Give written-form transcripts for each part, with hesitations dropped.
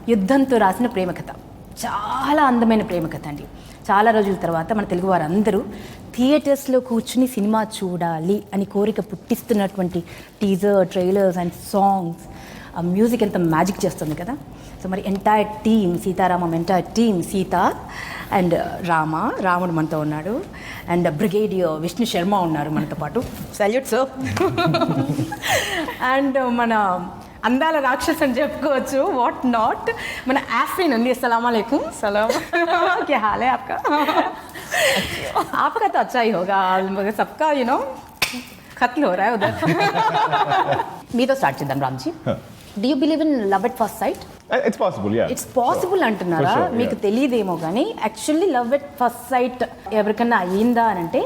యుద్ధంతో రాసిన ప్రేమ కథ, చాలా అందమైన ప్రేమ కథ అండి. చాలా రోజుల తర్వాత మన తెలుగు వారందరూ థియేటర్స్లో కూర్చుని సినిమా చూడాలి అని కోరిక పుట్టిస్తున్నటువంటి టీజర్, ట్రైలర్స్ అండ్ సాంగ్స్, ఆ మ్యూజిక్ ఎంత మ్యాజిక్ చేస్తుంది కదా. సో మరి entire team, Sitaramam entire team, Sita and రాముడు మనతో ఉన్నాడు, అండ్ బ్రిగేడియర్ విష్ణు శర్మ ఉన్నారు మనతో పాటు. Salute sir. అండ్ మన అందాల రాక్షస్ అని చెప్పుకోవచ్చు, వాట్ నాట్, మన ఆఫ్రీన్ అండి. अस्सलाम वालेकुम. सलाम. क्या हाल है आपका? आपका तो अच्छा ही होगा, मगर सबका खत्ल हो रहा है उधर. మీతో స్టార్ట్ చేద్దాం Ramji. Do you believe in love at first sight? It's possible, yeah. It's possible అంటున్నారా? For sure, మీకు తెలియదేమో కానీ actually love at first sight ఎవరికన్నా అయ్యిందా అని అంటే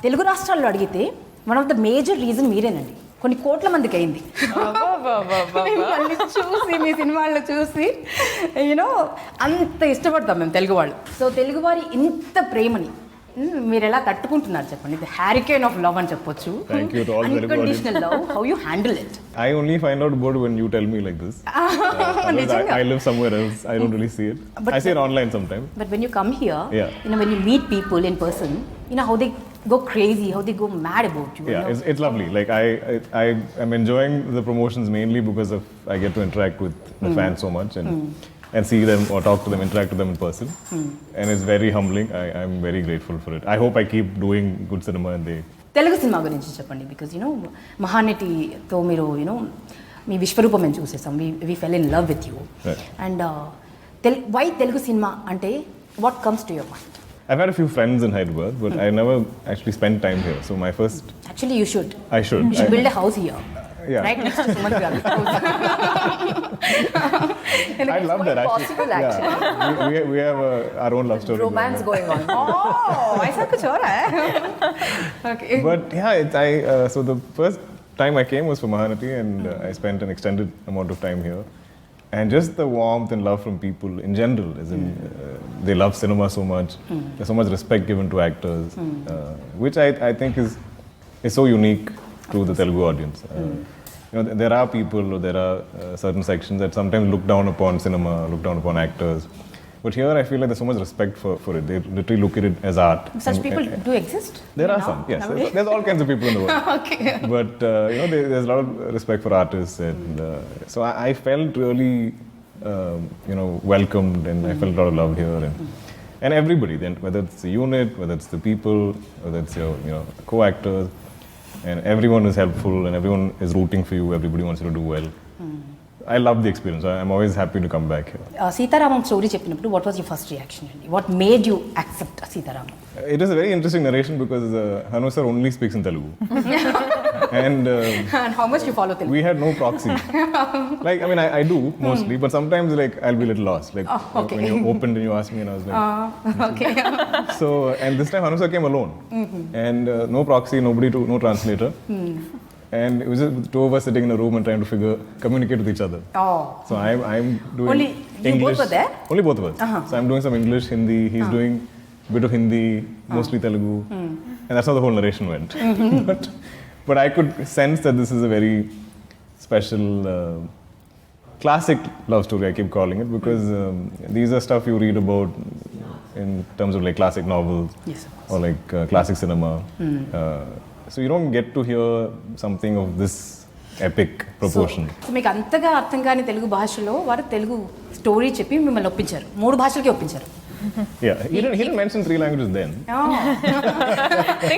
తెలుగు రాష్ట్రాల్లో అడిగితే one of the major reason మీరేనండి. కొన్ని కోట్ల మందికి అయింది. మిమ్మల్ని చూసి, మీ సినిమాల్లో చూసి అంత ఇష్టపడతాం మేము తెలుగు వాళ్ళు. సో తెలుగు వారి ఇంత ప్రేమని మీరు ఎలా తట్టుకుంటున్నారు చెప్పండి. ఇది హ్యారికేన్ ఆఫ్ లవ్ అని చెప్పొచ్చు. Unconditional love, how you handle it? I only find out about it when you tell me like this. I live somewhere else. I don't really see it. But I see it online sometimes. But when you come here, when you meet people in person, how they go crazy, how they go mad about you. Yeah, it's lovely. Like I am enjoying the promotions mainly because of I get to interact with the fans so much and see them or talk to them, interact with them in person. And it's very humbling. I'm very grateful for it. I hope I keep doing good cinema and they... Telugu cinema గురించి చెప్పండి. Because మహానటితో మీరు మీ విశ్వరూపం మేము చూసేసాం. We fell in love with you. And why Telugu cinema అంటే what comes to your mind? I've had a few friends in Hyderabad, but I never actually spent time here. So my first... Actually, you should. I should. You should build a house here. Yeah. Right next to Sumanth. I love that. Possible, actually. Yeah. We have our own love story. Romance going on. Oh, ऐसा कुछ हो रहा है. Okay. But yeah, so the first time I came was for Mahanati, and I spent an extended amount of time here. And just the warmth and love from people in general, as in they love cinema so much. There's so much respect given to actors, which I think is so unique to the Telugu audience. There are people, or there are certain sections that sometimes look down upon cinema, look down upon actors. But here I feel like there's so much respect for it. They literally look at it as art. Such people do exist? There are some, yes. There's all kinds of people in the world. Okay. But there's a lot of respect for artists, and so I felt really welcomed, and I felt a lot of love here, and everybody. Then whether it's the unit, whether it's the people, whether it's your co-actors, and everyone is helpful, and everyone is rooting for you. Everybody wants you to do well. I love the experience. I'm always happy to come back here. Sitaramam story చెప్పినప్పుడు what was your first reaction? What made you accept Sitaramam? It is a very interesting narration because Hanu sir only speaks in Telugu. And how much you follow Telugu? We had no proxy. Like, I mean, I do mostly, but sometimes like I'll be a little lost. Like when you opened and you asked me, and I was like, okay. So, and this time Hanu sir came alone, and no proxy, no translator. And it was just two of us sitting in a room and trying to communicate with each other. Oh. So I'm doing only English. You both were there? Only both of us. So I'm doing some English, Hindi. He's doing a bit of Hindi, mostly Telugu. And that's how the whole narration went. But I could sense that this is a very special, classic love story, I keep calling it, because these are stuff you read about in terms of like classic novels, yes, or like classic cinema. So you don't get to hear something of this epic proportion. So మీకు అంతగా అర్థం కాని తెలుగు భాషలో వారు Telugu story చెప్పి మిమ్మల్ని ఒప్పించారు. 3 భాషలకి ఒప్పించారు. Yeah, he didn't mention 3 languages then. Oh.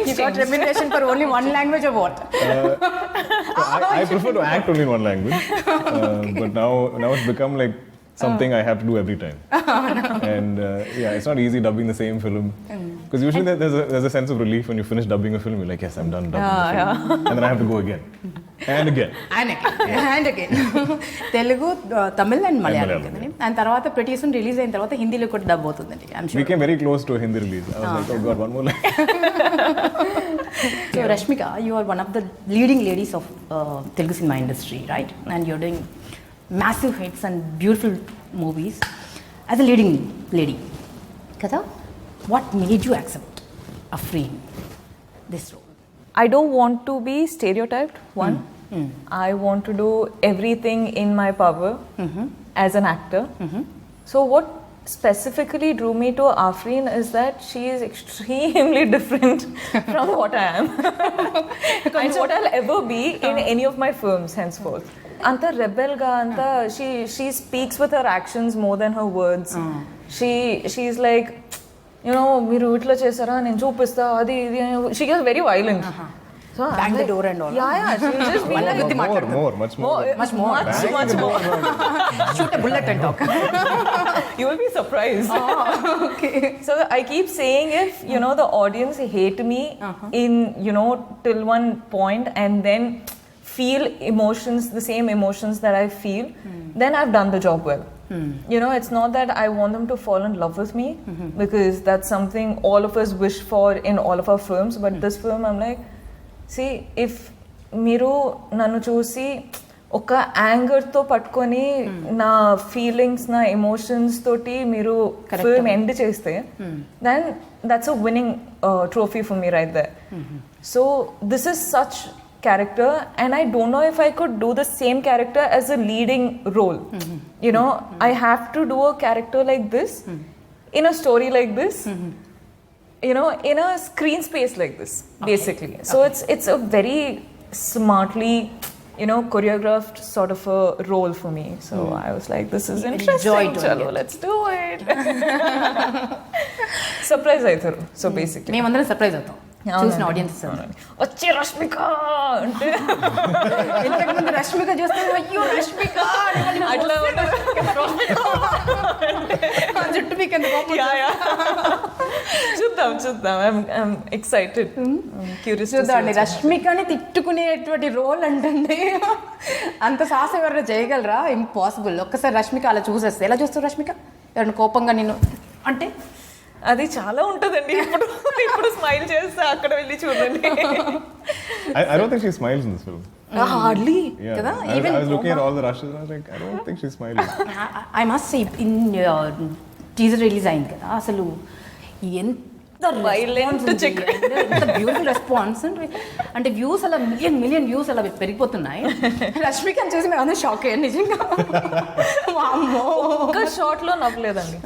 You got remuneration for only 1 language or what? I prefer to act only in 1 language, but now it's become like something I have to do every time. And it's not easy dubbing the same film. Because usually there's a sense of relief when you finish dubbing a film. You're like, yes, I'm done dubbing the film. And then I have to go again. And again. Telugu, Tamil and Malayalam కదండి. And తర్వాత pretty soon release అయిన తర్వాత హిందీలో కూడా dub అవుతుందండి. We came very close to a Hindi release. I was like, oh God, one more line. So Rashmika, you are one of the leading ladies of Telugu cinema industry, right? And you're doing massive hits and beautiful movies as a leading lady. Kada, what made you accept this role? I don't want to be stereotyped, one. I want to do everything in my power as an actor. So what specifically drew me to Afreen is that she is extremely different from what I am and what I'll ever be in any of my films henceforth. Anta rebel ga, anta she speaks with her actions more than her words. She's like, you know, మీరు ఇట్లా చేస్తారా నేను చూపిస్తా అది ఇది. She gets very violent. So Bang the door and all. Yeah, she'll just be like much more. much more. Shoot a bullet and talk. You will be surprised. Okay. So I keep saying, if you know the audience hate me in, you know, till one point and then feel emotions, the same emotions that I feel, then I've done the job well. You know, it's not that I want them to fall in love with me, because that's something all of us wish for in all of our films, but this film I'm like, see, if మీరు నన్ను చూసి ఒక యాంగర్తో పట్టుకొని నా feelings నా emotions తోటి మీరు film end చేస్తే then that's a winning trophy for me right there. So this is such character and I don't know if I could do the same character as a leading role. You know, I have to do a character like this in a story like this, you know, in a screen space like this, basically. So it's a very smartly, you know, choreographed sort of a role for me. So I was like, this is interesting. Chalo, let's do it. Surprise aitharu. So basically మేమందరం surprise అవుతాం చూసిన audience. వచ్చి రష్మిక అంటే ఇంతకుముందు రష్మిక చూస్తే అయ్యో రష్మిక అట్లా జుట్టు మీకు ఎంత కోపం. చూద్దాం ఐఎమ్ ఎక్సైటెడ్, క్యూరియస్. చూద్దామండి, రష్మికని తిట్టుకునేటువంటి రోల్ అంటుంది. అంత సాహసం ఎవరైనా చేయగలరా? ఇంపాసిబుల్. ఒక్కసారి రష్మిక అలా చూసేస్తే ఎలా చూస్తారు రష్మిక? ఎవరైనా కోపంగా నేను అంటే అది చాలా ఉంటుందండి. ఇప్పుడు స్మైల్ చేస్తే అక్కడ వెళ్ళి చూడండి. I don't think she smiles in this film. Hardly. Yeah. Kada? I was looking at all the rushes and I was like, I don't think she's smiling. I must say, in teaser release అయింది కదా, అసలు ఎంత beautiful response అంటే views అలా million views అలా పెరిగిపోతున్నాయి. రష్మిక అని చూసి మేము షాక్ అయ్యాను నిజంగా. ఒక్క షాట్ లో నవ్వలేదండి.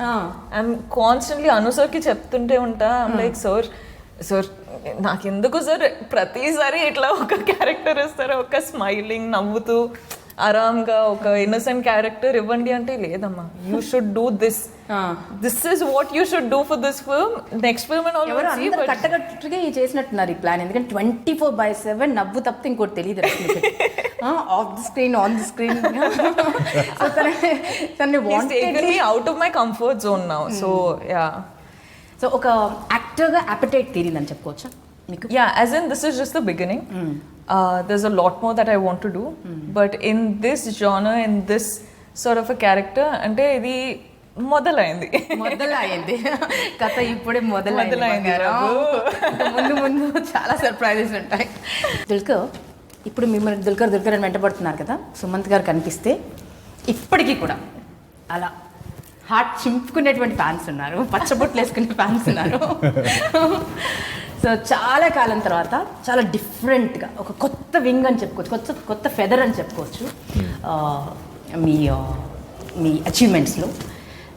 ఐఎమ్ కాన్స్టెంట్లీ అనుసర్కి చెప్తుంటే ఉంటా, లైక్ సార్ నాకెందుకు సార్ ప్రతిసారి ఇట్లా ఒక క్యారెక్టర్ ఇస్తారు, ఒక స్మైలింగ్ నవ్వుతూ ఆరామ్గా ఒక ఇన్నోసెంట్ క్యారెక్టర్ ఇవ్వండి అంటే, లేదమ్మా you should do this is what you should do for this film, next film and all. కట్టకట్టుగా చేసినట్టున్నారు ఈ ప్లాన్. ఎందుకంటే 24/7 నవ్వు తప్పితే ఇంకోటి తెలియదు. Off the screen, on the screen. Out of my comfort zone now. So yeah, so ఒక యాక్టర్గా అపెటైట్ తీరిందని చెప్పుకోవచ్చా మీకు? Yeah, as in this is just the beginning. There's a lot more that I want to do. But in this genre, in this sort of a character, అంటే ఇది మొదలైంది కథ ఇప్పుడే మొదలైంది. ముందు చాలా సర్ప్రైజెస్ ఉంటాయి. దుల్కర్ ఇప్పుడు మిమ్మల్ని దుల్కర్ అని వెంటబడుతున్నారు కదా, సుమంత్ గారు కనిపిస్తే ఇప్పటికీ కూడా అలా హార్ట్ చింపుకునేటువంటి ఫ్యాన్స్ ఉన్నారు, పచ్చబొట్లు వేసుకునే ఫ్యాన్స్ ఉన్నారు. సో చాలా కాలం తర్వాత చాలా డిఫరెంట్గా ఒక కొత్త వింగ్ అని చెప్పుకోవచ్చు, కొత్త ఫెదర్ అని చెప్పుకోవచ్చు మీ అచీవ్మెంట్స్లో.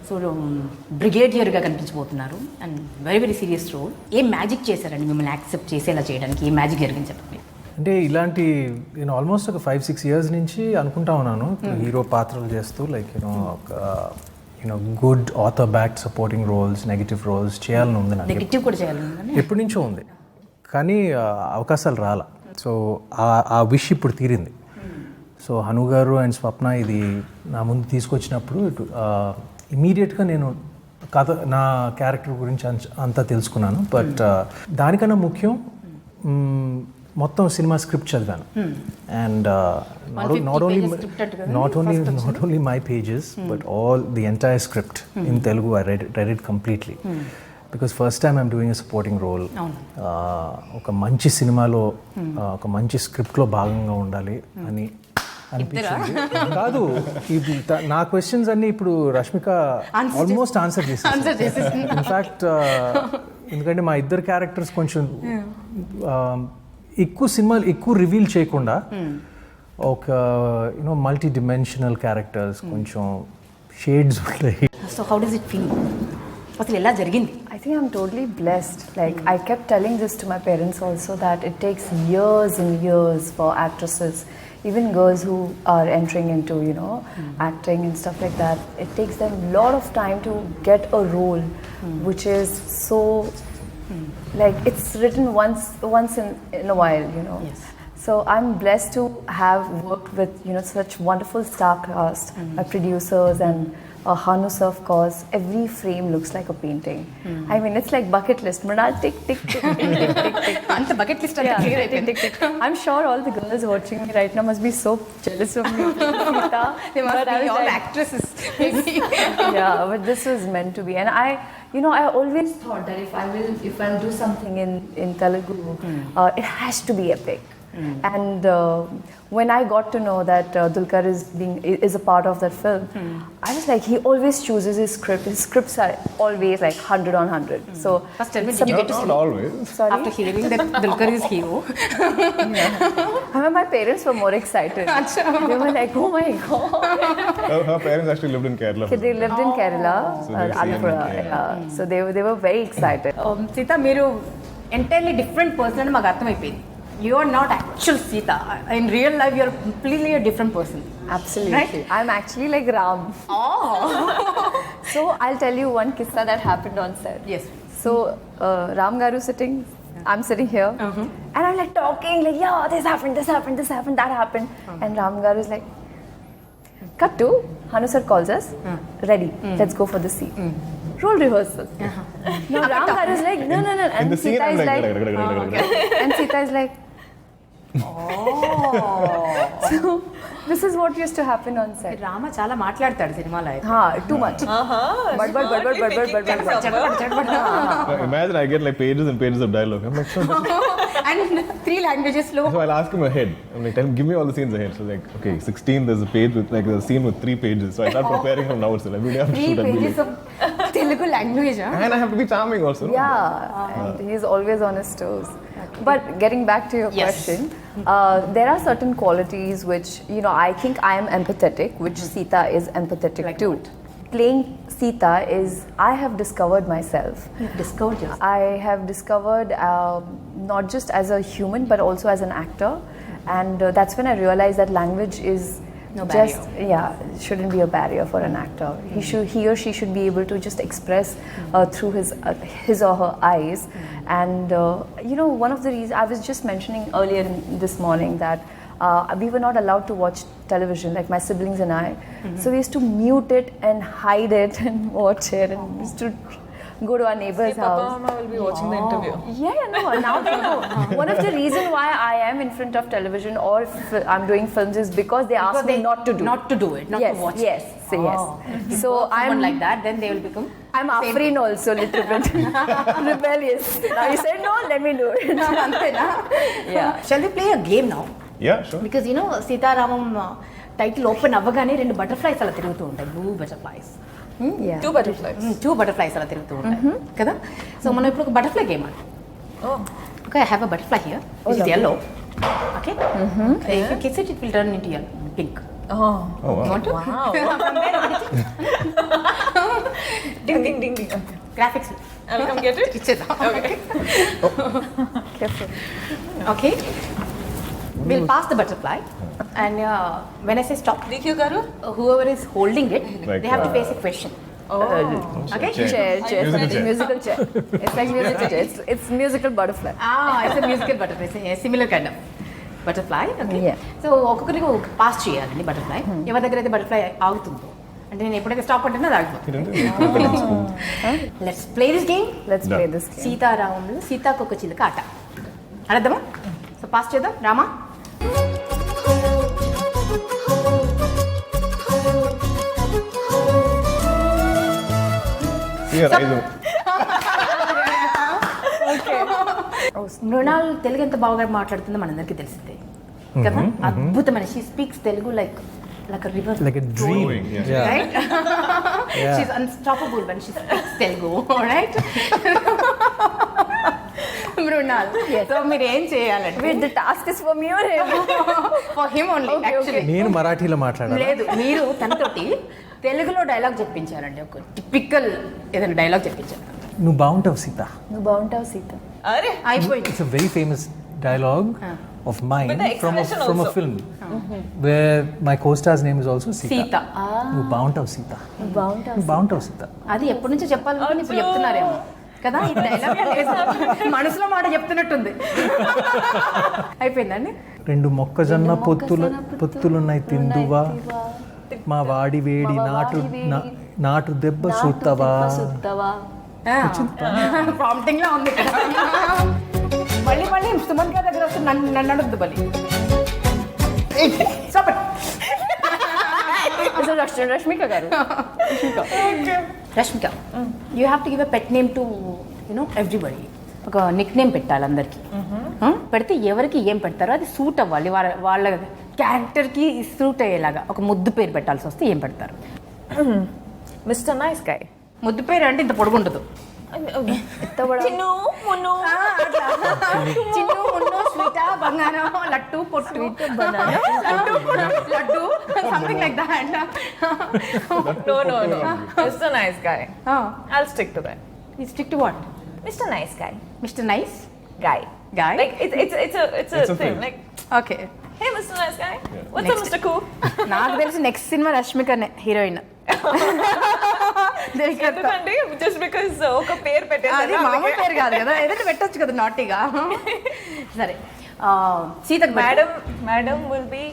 సో బ్రిగేడియర్గా కనిపించబోతున్నారు అండ్ వెరీ సీరియస్ రోల్. ఏం మ్యాజిక్ చేశారండి మిమ్మల్ని యాక్సెప్ట్ చేసేలా చేయడానికి? ఏ మ్యాజిక్ జరిగింది చెప్పండి. అంటే ఇలాంటి నేను ఆల్మోస్ట్ ఒక 5-6 years నుంచి అనుకుంటా ఉన్నాను హీరో పాత్రలు చేస్తూ, లైక్ ఒక good author backed supporting roles, negative roles చేయాలని ఉంది నాకు. నెగిటివ్ కూడా చేయాలని ఎప్పటి నుంచో ఉంది, కానీ అవకాశాలు రాలా. సో ఆ విష్ ఇప్పుడు తీరింది. సో హను గారు అండ్ స్వప్న ఇది నా ముందు తీసుకొచ్చినప్పుడు ఇమీడియట్గా నేను కథ, నా క్యారెక్టర్ గురించి అంతా తెలుసుకున్నాను. బట్ దానికన్నా ముఖ్యం మొత్తం సినిమా స్క్రిప్ట్ చదివాను. And not only my pages but all the entire script in Telugu. I read it completely because first time I'm doing a supporting role. ఒక మంచి సినిమాలో ఒక మంచి స్క్రిప్ట్లో భాగంగా ఉండాలి అని అనిపించింది. కాదు, నా క్వశ్చన్స్ అన్ని ఇప్పుడు రష్మిక ఆల్మోస్ట్ ఆన్సర్ చేసేసింది. ఇన్ఫ్యాక్ట్ ఎందుకంటే మా ఇద్దరు క్యారెక్టర్స్ కొంచెం ఎక్కువ సినిమాలు ఎక్కువ రివీల్ చేయకుండా ఒక మల్టీ డిమెన్షనల్ క్యారెక్టర్స్, కొంచెం షేడ్స్ ఉంటాయి. So how does it feel? అసలు ఎలా జరిగింది? I think I'm totally blessed. Like I kept telling this to my parents also, that it takes years and years for actresses, even girls who are entering into, you know, acting and stuff like that. It takes them a lot of time to get a role, which is so, like it's written once in a while, you know. Yes. So I'm blessed to have worked with, you know, such wonderful star cast, my producers and Hanu sir, of course. Every frame looks like a painting. I mean, it's like bucket list. Mrunal, tick, tick, tick, tick, tick, tick, tick. అంత bucket list Yeah, tick, tick, tick. I'm sure all the girls watching me right now must be so jealous of me. Sita. They must But I be was all like, actresses. yeah, but this was meant to be. And I, you know, I always thought that if I'll do something in Telugu, it has to be epic. And when I got to know that Dulquer is a part of that film, I was like, he always chooses his script. His scripts are always like 100 on 100. So First tell me, it's did you get to Not sleep always. sorry. after hearing that Dulquer is hero? I mean, my parents were more excited. They were like, oh my god. Her parents actually lived in Kerala. Okay, they lived in Kerala, So they've seen Alapura. it, yeah. Yeah. So they were very excited. Sita, మీరు entirely different person అని మాకు అర్థమైపోయింది. You are not actual Sita. In real life you are completely a different person. Absolutely. Right? I'm actually like Ram. So I'll tell you one kissa that happened on set. Yes. So Ram Garu sitting, I'm sitting here, and I'm like talking like, yeah, this happened, that happened, and Ram Garu is like, cut to Hanu sir calls us, ready, let's go for the scene. Role rehearsal. Now Ram Garu is like, no, In and the scene, Sita I'm is like, like, and Sita is like, so this is what used to happen on set. Rama చాలా మాట్లాడతాడు సినిమాలో అయితే. Too much. But. Imagine I get like pages and pages of dialogue. I'm like, so and 3 languages లో. So I'll ask him ahead. I'm like, tell him, give me all the scenes ahead. So like, okay, 16, there's a page with like a scene with 3 pages. So I start preparing from now itself. Every day I have to 3 shoot. I'll be pages like, of Telugu language. and I have to be charming also. no? Yeah, and he's always on his toes. But getting back to your Yes. question, there are certain qualities which, you know, I think I am empathetic, which Sita is empathetic Like too. what? Playing Sita is, I have discovered myself. Discovered yourself. I have discovered not just as a human but also as an actor, and that's when I realized that language is No just barrier. shouldn't be a barrier for an actor. He or she should be able to just express through his or her eyes. And you know, one of the reasons I was just mentioning earlier this morning that we were not allowed to watch television, like my siblings and I. So we used to mute it and hide it and watch it, and we used to go to our neighbor's Papa house. Mama will be watching the interview. Yeah, no, now they know. One of the reason why I am in front of television or I'm doing films is because they ask me not to do. Not to do it, not yes, to watch yes, it. so yes. So I'm like that, then they will become. I'm afraid also little bit rebellious. Now you said no, let me do it. అంతేనా? Yeah. Shall we play a game now? Yeah, sure. Because you know, Sita Ramam title open అవ్వగానే 2 butterflies అలా తిరుగుతూ ఉంటాయి. Blue butterflies. Yeah. 2 butterflies. 2 butterflies అలా తిరుగుతూ ఉంటాయి కదా. So మనం ఇప్పుడు ఒక బటర్ఫ్లై గేమ్ ఆడు. Oh. Okay, I have a butterfly here, which is yellow. Okay? If you kiss it, it will turn into yellow, pink. Oh. Oh, wow. You want to? Wow. From there, Ding ding ding ding. Okay. graphics. I'll come get it. ఇచ్చేద్దాం. Okay. Careful. Okay? We'll pass the butterfly. And when I say stop, DQ Garu? whoever is holding it, Like, they have to face a question. Oh. Okay? Chair. Chair. Musical chair. Musical chair. It's like musical chair. It's musical butterfly. It's a musical butterfly. It's a similar kind of butterfly. Okay? Yeah. So ఒక్కొక్కరికి pass చేయాలండి butterfly. ఎవరి దగ్గర అయితే butterfly ఆగుతుందో, అంటే నేను ఎప్పుడైతే stop అంటున్నా అది ఆగుతుంది. Let's play this game. Let's Done. play this game. సీతారాములు సీతాకొక చిలుక ఆట అర్థమా? సో పాస్ చేద్దాం. Rama, See your eyes. Mrunal Telugu ఎంత బాగా మాట్లాడుతుందో మనందరికీ తెలిసిందే కదా. అద్భుతమైన, she speaks Telugu like a river, Like a dream. Flowing, yeah. Yeah. right? Yeah. She's unstoppable when she speaks Telugu, right? Mrunal. So మీరు ఏం చేయాలంటే Wait, the task is for me or him? For him only actually. నేను మరాఠీలో మాట్లాడాలి. లేదు, మీరు తనతోటి తెలుగులో dialogue చెప్పించారండి. ఒక typical ఏదైనా డైలాగ్ చెప్పించారు. నువ్వు బాగుంటావు సీత. నువ్వు బాగుంటావు సీత. Are అయిపోయింది. It's a very famous dialogue of mine With the from expression a also. film where my co-star's name is also Sita. Sita. నువ్వు బాగుంటావు సీత. నువ్వు బాగుంటావు. నువ్వు బాగుంటావు సీత. అది ఎప్పటి నుంచో చెప్పాలని ఇప్పుడు చెప్తున్నారేమో కదా. ఈ డైలాగ్ మనసులో మాట చెప్తున్నట్టుంది. అయిపోయిందండి. రెండు మొక్కజొన్న పొత్తులున్నాయి తిందువా, మా వాడి వేడి నాటు దెబ్బ సూత్తవా. ప్రాంప్టింగ్ లా ఉంది ఇక్కడ. మళ్ళీ సుమంత్ గారి దగ్గర వస్తే నన్ను అడగద్దు బలి. రష్మిక గారు. Rashmika, you have to give a pet name to everybody. ఒక నిక్ నేమ్ పెట్టాలి అందరికి. పెడితే ఎవరికి ఏం పెడతారో అది సూట్ అవ్వాలి, వాళ్ళ క్యారెక్టర్కి సూట్ అయ్యేలాగా ఒక ముద్దు పేరు పెట్టాల్సి వస్తే ఏం పెడతారు? Mr. Nice Guy. ముద్దు పేరు అంటే ఇంత పొడుగుండదు. చిన్ను మున్ను చిన్ను మున్ను స్వీట బంగారం లట్టు పొట్టు laddu something like that. No. Mr. Nice Guy. I'll stick to that. You stick to what? Mr. Nice Guy. Mr. Nice Guy. Guy? Like it's a thing. phrase. Like, Okay. hey, Mr. Nice Guy. What's Next. up, Mr. Cool? నాకు తెలిసి next cinema రష్మికనే heroine. ఎందుకంటే just because ఒక పేరు అది పెట్టేసారు. మామూలు పేరు కాదు కదా, ఏదైనా పెట్టొచ్చు కదా నాటిగా. సరే, సీతకు Madam will be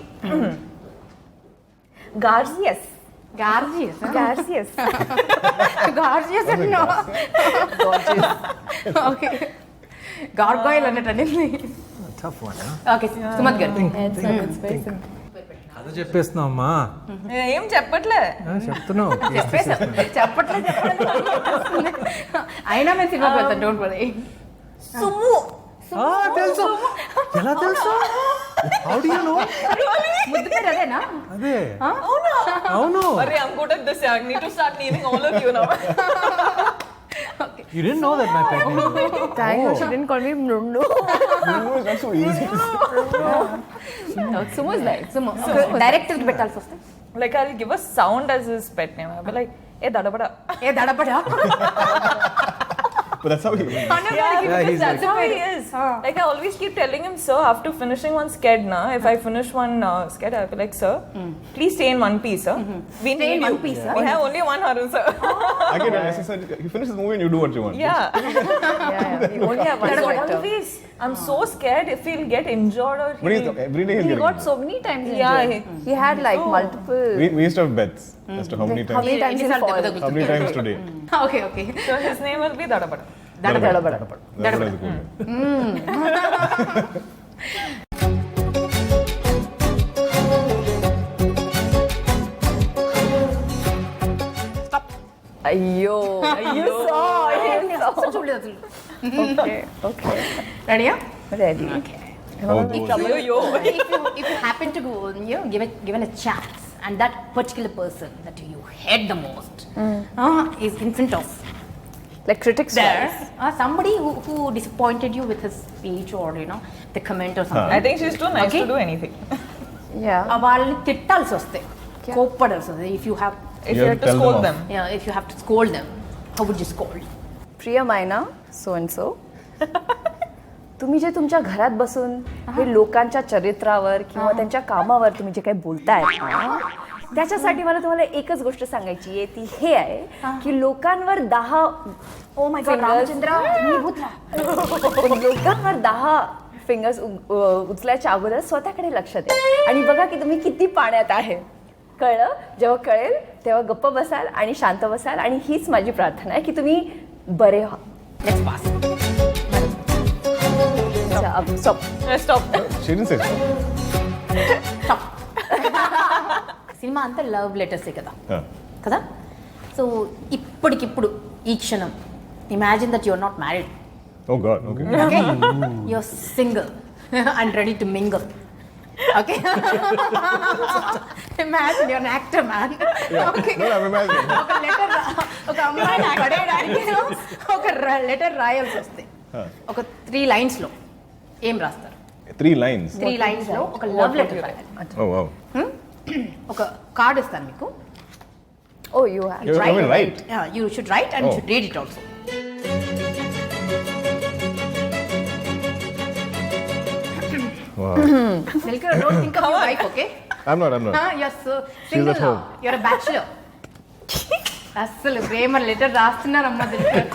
Garcias. Gorgeous. Garcias. Gorgeous అన్నో. ఓకే, గార్గోయిల్ అన్నట్టు. Tough one, huh? Okay, Sumanth గారు. అది చెప్పేస్తున్నావు అమ్మా. ఏం చెప్పట్లే. చెప్తున్నావు. చెప్పట్లేదు. అయినా మేము సినిమాకి వెళ్తాం, డోంట్ వరీ. సుమ్ము. తెలుసు. ఎలా తెలుసు? How do you know? ముద్దు పేరు అదేనా? అదే. అవును. అరే, I'm good at this. I need to start naming all of you now. You didn't know that my pet name was. Thank you. She didn't call me Mrunal. No, it's not so easy. Sumo is like. Sumo director కి పెట్టాల్సి వస్తే Like, I'll give a sound as his pet name. I'll be like, hey, dadabada. ఏ దడపడా. But that's how he is. Yeah, he's That's how he is. Like, I always keep telling him, sir, after finishing one sked, if I finish one sked, I'll be like, sir, please stay in one piece, sir. We Stay in need one you. piece, We have only one Harun, sir. I get unnecessary. You finish the movie and you do what you want. Yeah. We only have one director. Always. I'm so scared if he'll get injured or But every day he'll He get got injured. so many times Yeah, injured. He had like multiple. We used to have bets as to how many How times. many times he'll fall? How many times today? Okay okay. So his name will be Dadabada. దడపడా. That's what is good. Ayyo. You saw. You saw. అసలు చూడలేదు అసలు. Okay. రెడీయా? Ready. Oh, those. If you happen to go, given a chance, and that particular person that you hate the most is in front of Like critics. there, wise. somebody who disappointed you with his speech or the comment or something. I think she's too nice Okay. to do anything. Yeah. వాళ్ళని తిట్టాల్సి వస్తే, కోప్పడాల్సి వస్తే, if you have If you have to tell them scold off. them. if you have to scold them, how would you scold? प्रियमायना so and so, तुम्ही जे तुमच्या घरात बसून हे लोकांच्या चरित्रावर किंवा त्यांच्या कामावर तुम्ही जे काही बोलताय ना, त्याच्यासाठी मला तुम्हाला एकच गोष्ट सांगायची आहे, ती हे आहे की लोकांवर 10 Oh my God, रामचंद्र, मी भूतला. लोकांवर 10 फिंगर्स उचलायच्या अगोदर स्वतःकडे लक्ष द्या आणि बघा की तुम्ही किती पाण्यात आहे. कळलं? जेव्हा कळेल तेव्हा गप्प बसाल आणि शांत बसाल, आणि हीच माझी प्रार्थना आहे की तुम्ही बरे व्हा. Let's pass. Stop. Stop. She didn't say so. Cinema అంతా లవ్ లెటర్సే కదా Huh. కదా. సో ఇప్పటికిప్పుడు ఈ క్షణం imagine that you're not married. Oh God. Okay. Okay? You're single and ready to mingle. Okay? Imagine you're an actor, man. Yeah. Okay. No, I'm imagining. ఒక అమ్మాయిని పడేయడానికి ఒక లెటర్ రాయాల్సి వస్తే, ఒక 3 లైన్స్లో ఏం రాస్తారు? 3 lines. 3 లైన్స్లో ఒక లవ్ లెటర్ రాయాలి. Oh wow. ఒక కార్డ్ ఇస్తాను మీకు. Oh, you have. You will write. Yeah, you should write and you Oh. should read it also. Wow. Dulquer, don't think of your wife, okay? I'm not. You're so She's single at now. home. You're a bachelor. అస్సలు ప్రేమ letter రాస్తున్నారమ్మా Dulquer.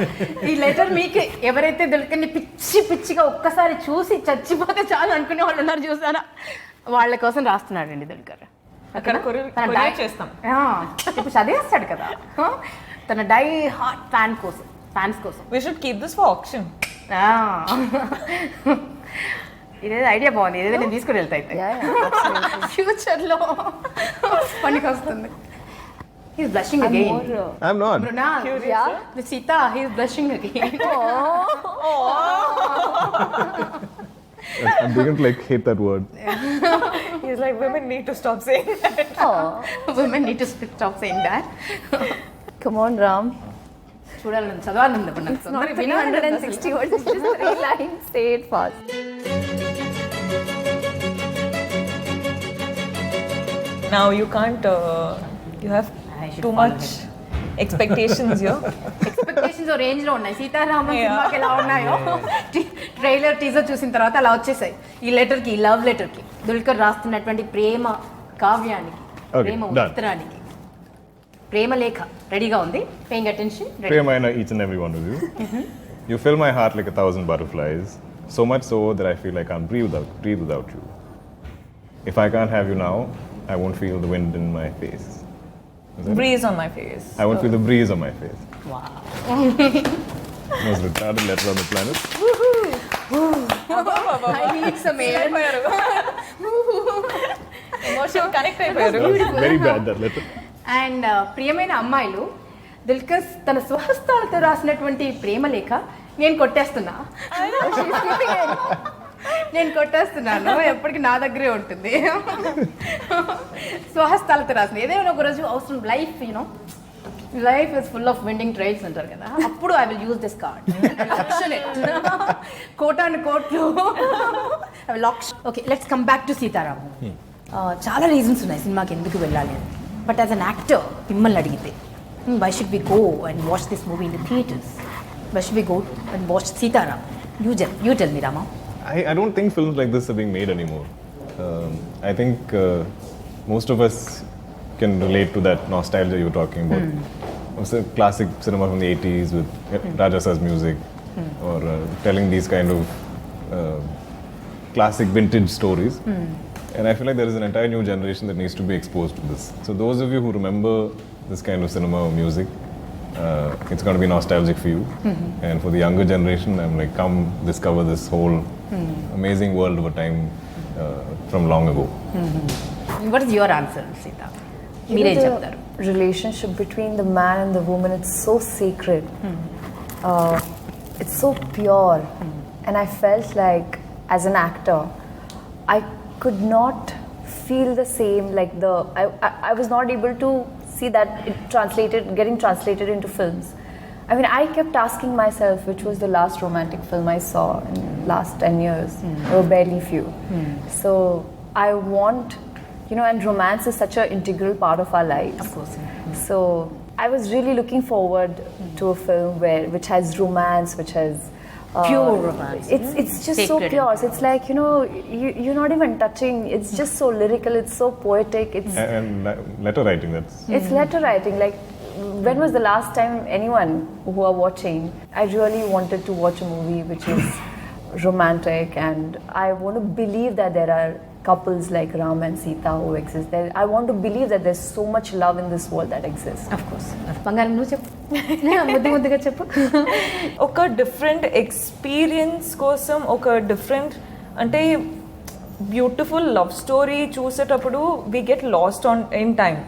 ఈ letter మీకు ఎవరైతే దుల్కర్ని పిచ్చిగా ఒక్కసారి చూసి చచ్చిపోతే చాలు అనుకునే వాళ్ళు ఉన్నారు చూసారా, వాళ్ళ కోసం రాస్తున్నాడండి దుల్కర్. అక్కడ తన కొరియర్ చేస్తాం. ఇప్పుడు చదివేస్తాడు కదా, తన డై హార్ట్ ఫ్యాన్స్ కోసం. We should keep this for auction. ఇదేదో ఐడియా బాగుంది, ఇదేదో నేను తీసుకుని వెళ్తా అయితే ఫ్యూచర్లో పనికి వస్తుంది. He's blushing again. I'm not. Mrunal, Yeah? the Sita, he's blushing again. I'm beginning to like hate that word. He's like, women need to stop saying that. Women need to stop saying that. Come on, Ram. చూడాలని చదవాలని ఇప్పుడు నాకు. Not 360 words, it's just 3 lines. Say it fast. Now you can't, you have I should too follow much expectations here. Expectations range లో ఉన్నాయి. సీతారామం సినిమాకి ఎలా ఉన్నాయో trailer teaser చూసిన తర్వాత అలా వచ్చేసాయి. ఈ లెటర్ కి, లవ్ లెటర్ కి, దుల్కర్ రాస్తున్నటువంటి ప్రేమ కావ్యానికి, Okay, ప్రేమ done. ఉత్తరానికి, ప్రేమ లేఖ రెడీగా ఉంది. Paying attention. Prema each and every one of you. You fill my heart like 1,000 butterflies, so much so that I feel I can't breathe without you. If I can't have you now, I won't feel the wind in my face. Is that it? Breeze on my face. I won't feel the breeze on my face. Wow. Most retarded letter on the planet. I need some air. Emotional connect అయిపోయారు. Very bad, that letter. And ప్రియమైన అమ్మాయిలు, దుల్కర్ తన స్వహస్తాలతో రాసినటువంటి ప్రేమ లేఖ నేను కొట్టేస్తున్నా. నేను కొట్టేస్తున్నాను, ఎప్పటికీ నా దగ్గరే ఉంటుంది. స్వహస్తాలతో రాసింది ఏదైనా ఒక రోజు అవసరం. Life is full of winding trails అంటారు కదా, అప్పుడు I will use this card. కోటాను కోట్లు. Okay, let's come back to Sita Ramam. చాలా రీజన్స్ ఉన్నాయి సినిమాకి ఎందుకు వెళ్ళాలి అని. బట్ యాజ్ అన్ యాక్టర్ మిమ్మల్ని అడిగితే, why should we go and watch this movie in the theatres? Why should we go and watch Sita Ramam? You tell me, Ramam. I don't think films like this are being made anymore. I think most of us can relate to that nostalgia you were talking about. It's a classic cinema from the 80s with Raja Sir's music, or telling these kind of classic vintage stories. And I feel like there is an entire new generation that needs to be exposed to this. So those of you who remember this kind of cinema or music, it's going to be nostalgic for you. And for the younger generation, I'm like, come discover this whole amazing world of a time from long ago. What is your answer, Sita? You మీరేం know, చెప్తారు? the relationship between the man and the woman, it's so sacred. It's so pure. And I felt like, as an actor, I could not feel the same, like I was not able to see that getting translated into films. I mean, I kept asking myself, which was the last romantic film I saw in last 10 years? There were barely few. So I want, and romance is such an integral part of our lives. Of course. So I was really looking forward to a film which has romance, which has Pure romance. It's just so Sacred. pure. So it's like, you're not even touching. It's just so lyrical. It's so poetic. And letter writing, that's... It's letter writing. Like, when was the last time anyone who are watching, I really wanted to watch a movie which is romantic, and I want to believe that there are couples like Ram and Sita who exist there. I want to believe that there's so much love in this world that exists. Of course. బంగారం నువ్వు చెప్పు. ముద్దుగా చెప్పు. ఒక different experience కోసం, ఒక different అంటే beautiful love story చూసేటప్పుడు we get lost in time.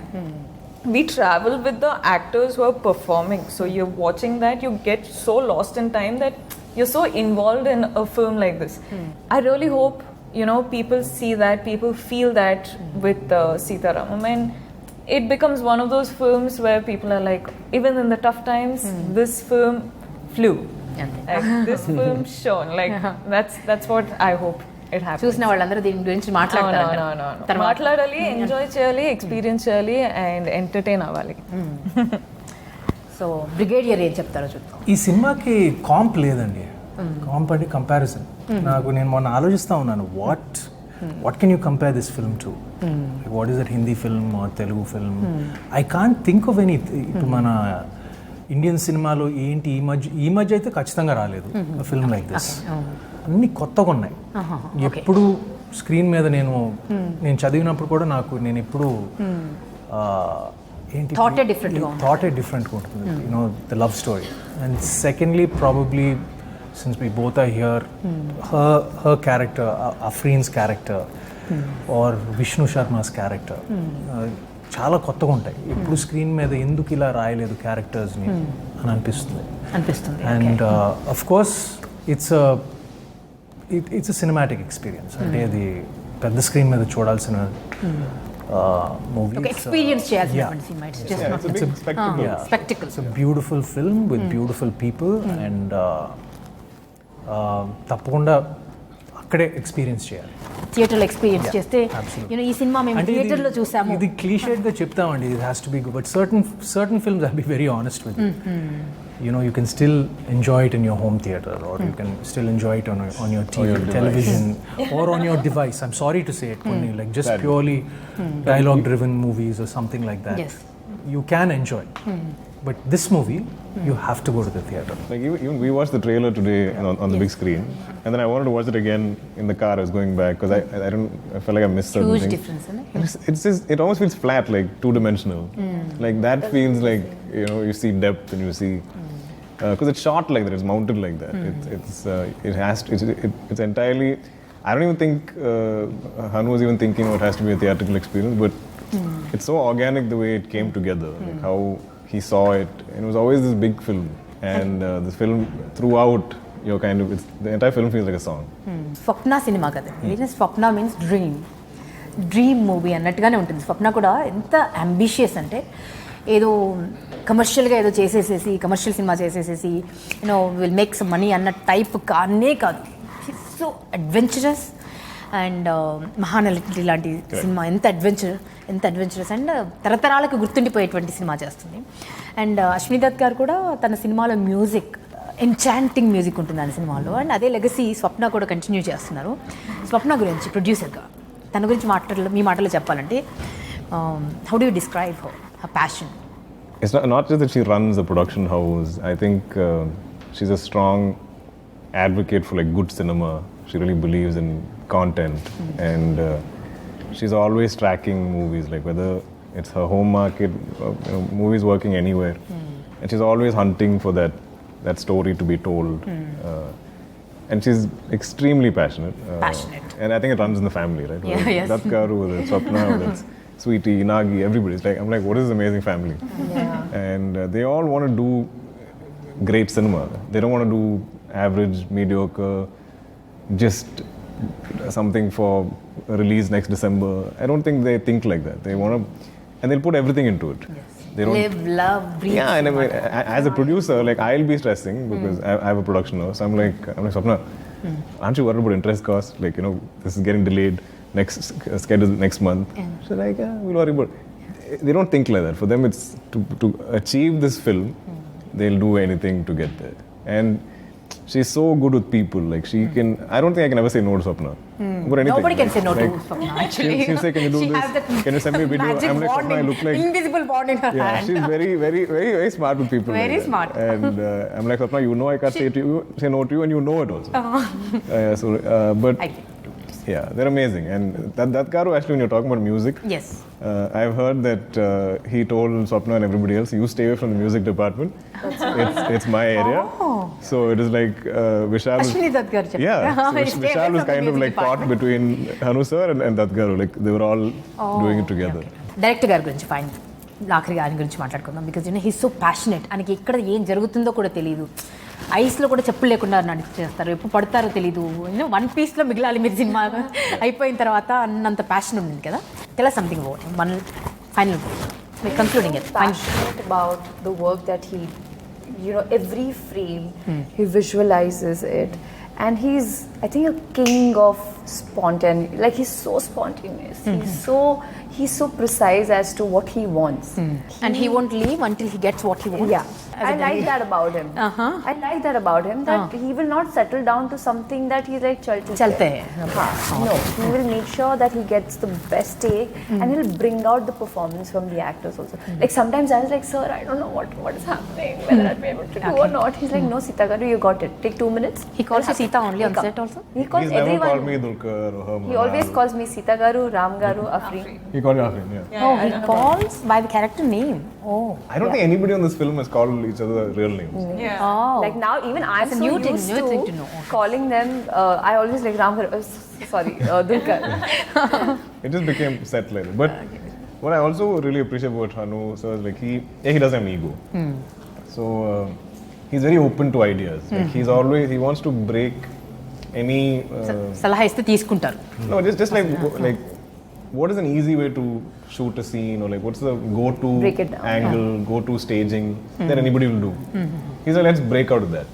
We travel with the actors who are performing. So you're watching that, you get so lost in time that you're so involved in a film like this. I really hope, people see that, people feel that with SitaRamam. And it becomes one of those films where people are like, even in the tough times, this film flew. Like this film shown. Like that's what I hope it happens. చూసిన వాళ్ళందరూ దీని గురించి మాట్లాడతారు. మాట్లాడాలి, enjoy చేయాలి, experience చేయాలి and entertain అవ్వాలి. So brigadier ఏం చెప్తారో చూద్దాం. ఈ సినిమాకి కాంప్ లేదండి. కాంప్ అంటే కంపారిజన్. నేను మొన్న ఆలోచిస్తూ ఉన్నాను, what can you compare this film to? Like, what is that Hindi film or Telugu film? I can't think of any. ఇప్పుడు మన ఇండియన్ సినిమాలో ఏంటి ఈ మధ్య అయితే ఖచ్చితంగా రాలేదు ఫిల్మ్ లైక్ దిస్. అన్ని కొత్తగా ఉన్నాయి. ఎప్పుడు స్క్రీన్ మీద నేను చదివినప్పుడు కూడా నేను ఎప్పుడు ఏంటి థాటే డిఫరెంట్గా ఉంటుంది. The love story. And secondly probably since we both are here, her character, Afreen's character, or Vishnu Sharma's character, చాలా కొత్తగా ఉంటాయి. ఇప్పుడు స్క్రీన్ మీద ఎందుకు ఇలా రాయలేదు క్యారెక్టర్స్ని అని అనిపిస్తుంది. And of course it's a cinematic experience. అంటే అది పెద్ద స్క్రీన్ మీద చూడాల్సిన మూవీ. ఎక్స్పీరియన్స్ చేయాల్సిన cinema. It's just spectacle. It's a beautiful film with beautiful people. And తప్పకుండా అక్కడే ఎక్స్పీరియన్స్ చేయాలి. థియేటర్లో ఎక్స్పీరియన్స్ చేస్తే ఈ సినిమా మేము థియేటర్లో చూసాము. ఇది క్లీషేడ్గా చెప్తామండి, it has to be good, but certain films, I'll be very honest with you. You can still enjoy it in your home theater, or you can still enjoy it on your television or on your device. I'm sorry to say it, like just purely dialogue driven movies or something like that. Yes. You can enjoy. But this movie, you have to go to the theater. Like even we watched the trailer today on the big screen, and then I wanted to watch it again in the car. I was going back because I felt like I missed something. Huge difference, isn't it? It's just, it almost feels flat, like two-dimensional. Like that feels like you see depth and you see because it's shot like that, it's mounted like that. It's entirely. I don't even think Hanu was even thinking it has to be a theatrical experience, but it's so organic the way it came together, like how he saw it, and it was always this big film, and the film throughout, the entire film feels like a song. Swapna cinema కదా, స్వప్న means dream movie అన్నట్టుగానే ఉంటుంది. స్వప్న కూడా ఎంత ambitious అంటే ఏదో కమర్షియల్గా ఏదో చేసేసేసి కమర్షియల్ సినిమా చేసేసేసి విల్ మేక్ సమ్ మనీ అన్న టైప్ కానే కాదు. So adventurous. అండ్ మహానటి లాంటి సినిమా ఎంత అడ్వెంచరస్ అండ్ తరతరాలకు గుర్తుండిపోయేటువంటి సినిమా చేస్తుంది. అండ్ అశ్విని దత్ గారు కూడా తన సినిమాలో మ్యూజిక్ ఎన్చాంటింగ్ మ్యూజిక్ ఉంటుంది ఆ సినిమాలో. అండ్ అదే లెగసీ స్వప్న కూడా కంటిన్యూ చేస్తున్నారు. స్వప్న గురించి ప్రొడ్యూసర్గా తన గురించి మీ మాటలో చెప్పాలంటే how do you describe her passion? It's not just that she runs the production house. I think she's a strong advocate for like good cinema. She really believes in content, and she's always tracking movies, like whether it's her home market, movies working anywhere, and she's always hunting for that story to be told. And she's extremely passionate. And I think it runs in the family, right? Yes. Dulquer Garu, Swapna, Sweetie, Nagi, everybody. It's like, I'm like, what is this amazing family? And they all want to do great cinema. They don't want to do average, mediocre, just something for release next December. I don't think they think like that. They want to, and they'll put everything into it. Yes. They don't live, love, breathe. Yeah, and I mean, as a producer, like I'll be stressing because I have a production house. I'm like Swapna, aren't you worried about interest costs? Like this is getting delayed. Next schedule next month. So like, we'll worry about. They don't think like that. For them, it's to achieve this film, they'll do anything to get there. And she's so good with people. Like she can. I don't think I can ever say no to Swapna. Nobody can say no to Swapna. Actually, she'll say, "Can you do this? Can you send me a video?" I'm like, Swapna, I look like invisible bond in her hand. She's very, very, very, very smart with people. Very like smart. And I'm like, Swapna, I can't say no to you, and you know it also. But. Yeah, they're amazing. And that Garu, actually, when you're talking about music, yes, I've heard that he told Swapna and everybody else, you stay away from the music department. It's my area. So it is like Vishal. Ashwini Dutt Garu. Yeah, so Vishal was kind of like caught between Hanu sir and Dutt Garu. Like they were all doing it together. Director గారి గురించి fine ఆఖరి గారి గురించి మాట్లాడుకుందాం. Because he's so passionate. ఆయనకి ఎక్కడ ఏం జరుగుతుందో కూడా తెలియదు. ఐస్లో కూడా చెప్పులు లేకుండా నడిచేస్తారు. ఎప్పుడు పడతారో తెలీదు. వన్ పీస్లో మిగిలాలి మీరు సినిమా అయిపోయిన తర్వాత అన్నంత ప్యాషన్ ఉంది కదా. Tell us something about one final concluding it. Passionate about the work that he every frame, he visualizes it. And he's, I think, a king of spontaneity. Like, he's so spontaneous. He's so precise as to what he wants. And he won't leave until he gets what he wants. Yeah, I like that about him. I like that about him, that he will not settle down to something that he's like, Chalte hai. No, he will make sure that he gets the best take, and he'll bring out the performance from the actors also. Like, sometimes I was like, sir, I don't know what is happening, whether I'll be able to do or not. He's like, no, Sita Garu, you got it. Take 2 minutes. He calls you Sita only on set also? He calls He's never everyone. called me Dulquer or Herman. He always calls me Sita Garu, Ram Garu, Afri. He called me Afrin, yeah. Oh, he calls by the character name. Oh. I don't think anybody on this film has called each other real names. Yeah. Oh. Like, now even I'm That's a so new thing, used new thing to know. calling them. I always like Ram Garu. Dulquer. It just became set like that. But what I also really appreciate about Hanu sir is like he doesn't have ego. So he's very open to ideas. Like he wants to break any. సలహా ఇస్తే తీసుకుంటారు. No, just like what is an easy way to shoot a scene, or like what's the go-to Break it down. angle, go-to staging that anybody will do. He's like, let's break out of that.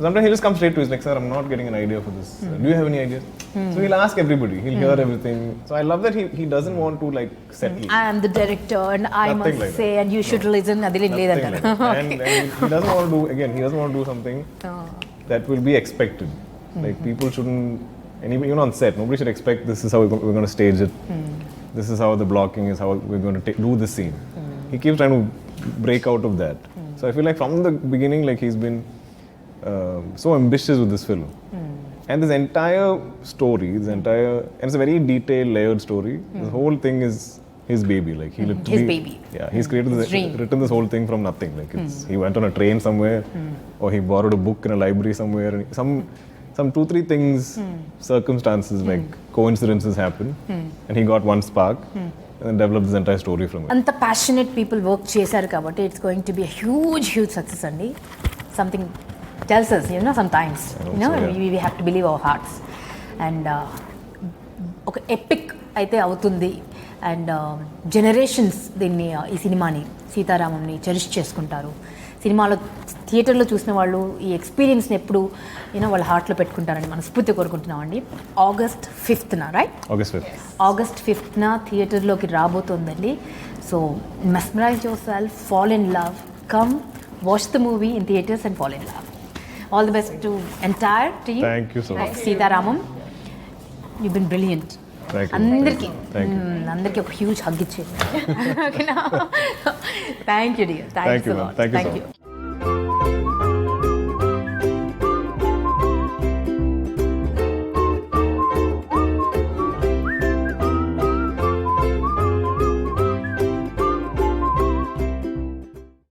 Sometimes he'll just come straight to us like, sir, I'm not getting an idea for this. Do you have any ideas? So he'll ask everybody. He'll hear everything. So I love that he doesn't want to like settle. I am the director and I Nothing must like say and you should listen. అది Nothing లేదంటారు. like that. And he doesn't want to do, again, he doesn't want to do something that will be expected. Like people shouldn't, anybody, on set, nobody should expect this is how we're going to stage it. This is how the blocking is, how we're going to do this scene. He keeps trying to break out of that. So I feel like from the beginning, like he's been so ambitious with this film. And this entire story, and it's a very detailed, layered story. The whole thing is his baby. Like he literally, His baby. Yeah, he's created written this whole thing from nothing. Like he went on a train somewhere, or he borrowed a book in a library somewhere. And some 2-3 things, circumstances, like coincidences happen, and he got one spark, and then developed this entire story from it. అంత passionate people work చేశారు కాబట్టి it's going to be huge success అండి. Something tells us, sometimes, we have to believe our hearts. And ఒక epic అయితే అవుతుంది. And generations దీన్ని ఈ సినిమాని సీతారామంని చెరిష్ చేసుకుంటారు. సినిమాలో థియేటర్లో చూసిన వాళ్ళు ఈ ఎక్స్పీరియన్స్ని ఎప్పుడు వాళ్ళ హార్ట్లో పెట్టుకుంటారని మనస్ఫూర్తి కోరుకుంటున్నామండి. August 5th, right? August 5th థియేటర్లోకి రాబోతోందండి. So mesmerize yourself, fall in love, come watch the movie in theatres and fall in love. All the best to entire team. Thank you so much. SitaRamam, you've been brilliant. Thank you. అందరికీ ఒక huge hug ఇచ్చేయండి. ఓకేనా? Thank you dear. Thank you. Thank you.